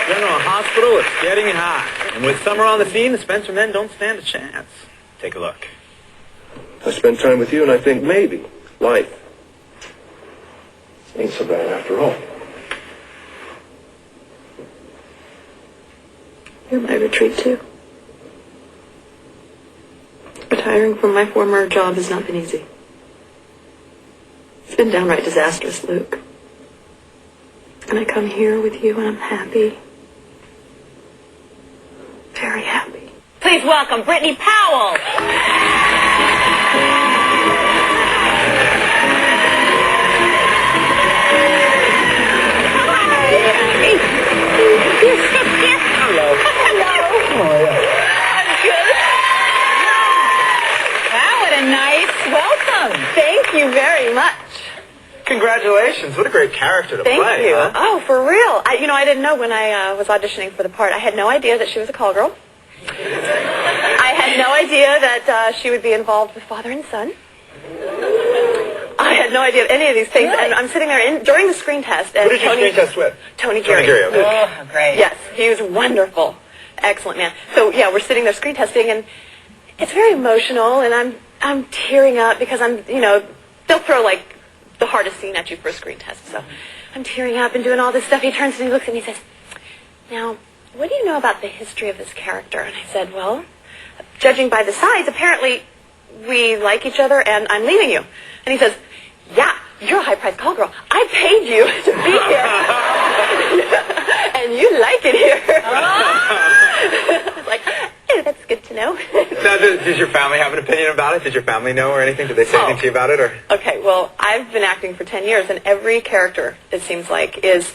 General Hospital, it's getting hot. And with summer on the scene, the Spencer men don't stand a chance. Take a look. I spend time with you and I think maybe life ain't so bad after all. You're my retreat, too. Retiring from my former job has not been easy. It's been downright disastrous, Luke. And I come here with you and I'm happy. Very happy. Please welcome Brittney Powell. Hello. I'm good. Wow, what a nice welcome. Thank you very much. Congratulations. What a great character to Thank play, you. huh? Oh, for real. I didn't know when I was auditioning for the part. I had no idea that she was a call girl. I had no idea that she would be involved with father and son. I had no idea of any of these things. Really? And I'm sitting there during the screen test. And Who did you screen test with? Tony Geary. Okay. Oh, great. Yes, he was wonderful. Excellent man. So, yeah, we're sitting there screen testing, and it's very emotional, and I'm tearing up because they'll throw, like, the hardest scene at you for a screen test. So I'm tearing up and doing all this stuff. He turns and he looks at me and he says, "Now, what do you know about the history of this character?" And I said, "Well, judging by the sides, apparently we like each other, and I'm leaving you." And he says, "Yeah, you're a high-priced call girl. I paid you to be here, and you like it here." I was like, "Oh, that's good to know." Now, does your family have an opinion about it? Did your family know or anything? Did they say anything to you about it? Or? Okay, well, I've been acting for 10 years, and every character, it seems like, is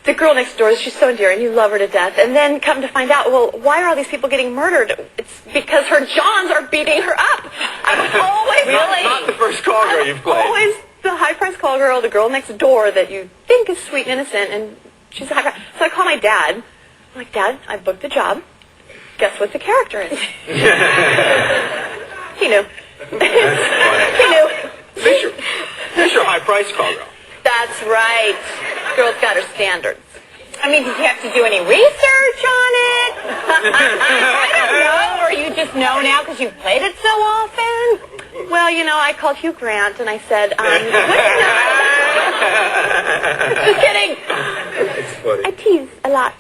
the girl next door. She's so endearing. You love her to death. And then come to find out, well, why are all these people getting murdered? It's because her Johns are beating her up. I'm always Not the first call girl you've played. Always the high-priced call girl, the girl next door that you think is sweet and innocent, and she's a high-priced. So I call my dad. I'm like, "Dad, I booked the job. Guess what the character is?" He knew. He knew. This your high-priced call girl. That's right. Girl's got her standards. I mean, did you have to do any research on it? I don't know. Or you just know now because you've played it so often? Well, I called Hugh Grant and I said, just kidding. It's funny. I tease a lot.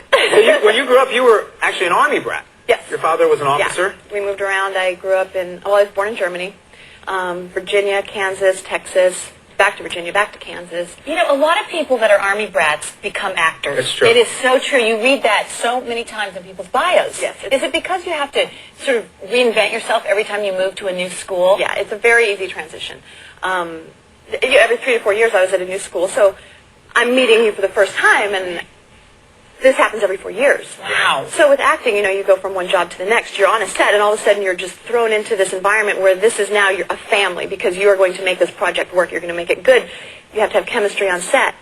When you grew up, you were actually an Army brat. Yes. Your father was an officer? Yeah. We moved around. I grew up I was born in Germany, Virginia, Kansas, Texas, back to Virginia, back to Kansas. You know, a lot of people that are Army brats become actors. It's true. It is so true. You read that so many times in people's bios. Yes. Is it because you have to sort of reinvent yourself every time you move to a new school? Yeah, it's a very easy transition. Every 3 to 4 years I was at a new school, so I'm meeting you for the first time, and this happens every 4 years. Wow. So with acting, you go from one job to the next. You're on a set, and all of a sudden you're just thrown into this environment where this is now a family because you are going to make this project work. You're going to make it good. You have to have chemistry on set.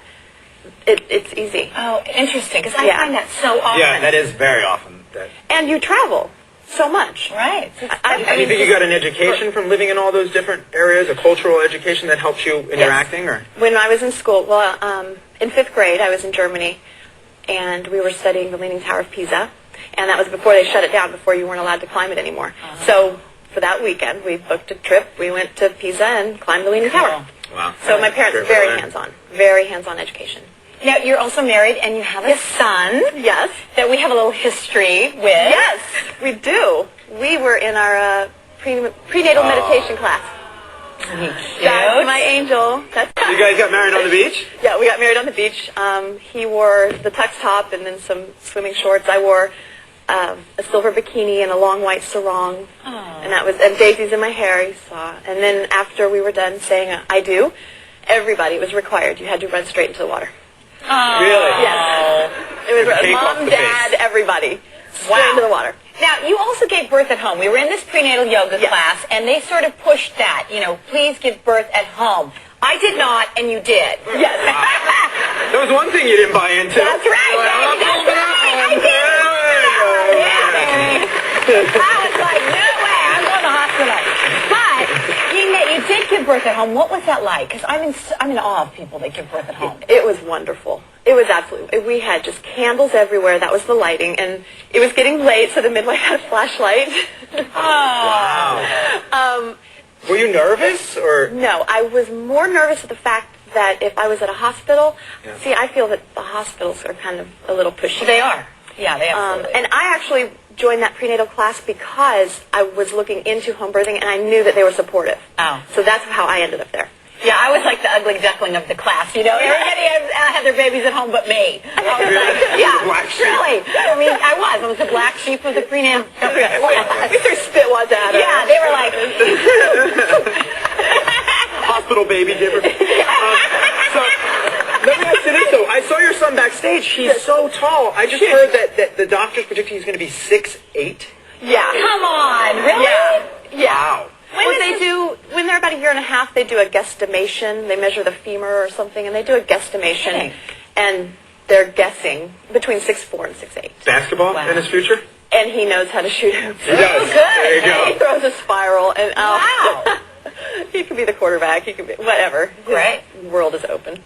It's easy. Oh, interesting, because I find that so often. Yeah, that is very often. And you travel so much. Right. And you think you got an education from living in all those different areas, a cultural education that helps you in your acting? Or? When I was in school, in 5th grade, I was in Germany, and we were studying the Leaning Tower of Pisa, and that was before they shut it down, before you weren't allowed to climb it anymore. Uh-huh. So for that weekend, we booked a trip. We went to Pisa and climbed the Leaning Tower. Wow. So my parents are very hands-on education. Now, you're also married, and you have a son. Yes. That we have a little history with. Yes, we do. We were in our prenatal meditation class. That's my angel. You guys got married on the beach? Yeah, we got married on the beach. He wore the tux top and then some swimming shorts. I wore a silver bikini and a long white sarong. And daisies in my hair, you saw. And then after we were done saying I do, everybody, it was required. You had to run straight into the water. Really? Yes. It was mom, dad, everybody. Straight into the water. Now, you also gave birth at home. We were in this prenatal yoga class, and they sort of pushed that, please give birth at home. I did not, and you did. Yes. There was one thing you didn't buy into. That's right. I was like, no way, I'm going to the hospital. But you did give birth at home. What was that like? Because I'm in awe of people that give birth at home. It was wonderful. It was absolutely. We had just candles everywhere. That was the lighting, and it was getting late, so the midwife had a flashlight. Wow. Were you nervous, or? No, I was more nervous at the fact that if I was at a hospital, see, I feel that the hospitals are kind of a little pushy. They are. Yeah, they absolutely. And I actually joined that prenatal class because I was looking into home birthing, and I knew that they were supportive. Oh. So that's how I ended up there. Yeah, I was like the ugly duckling of the class. You know, everybody had their babies at home but me. I was like, yeah, Black sheep. really. I mean, I was the black sheep of the prenatal. We threw spitwads at her. Yeah, they were like, Hospital baby giver. So, let me ask you this, though. I saw your son backstage. He's so tall. I just heard that the doctors predict he's going to be 6'8". Yeah. come on, really? Yeah. Wow. When they're about a year and a half, they do a guesstimation. They measure the femur or something, and they do a guesstimation. Okay. And they're guessing between 6'4" and 6'8". Basketball in his future? And he knows how to shoot hoops. He does. good. There you go. He throws a spiral, and Wow. he could be the quarterback. He could be whatever. His Right. world is open.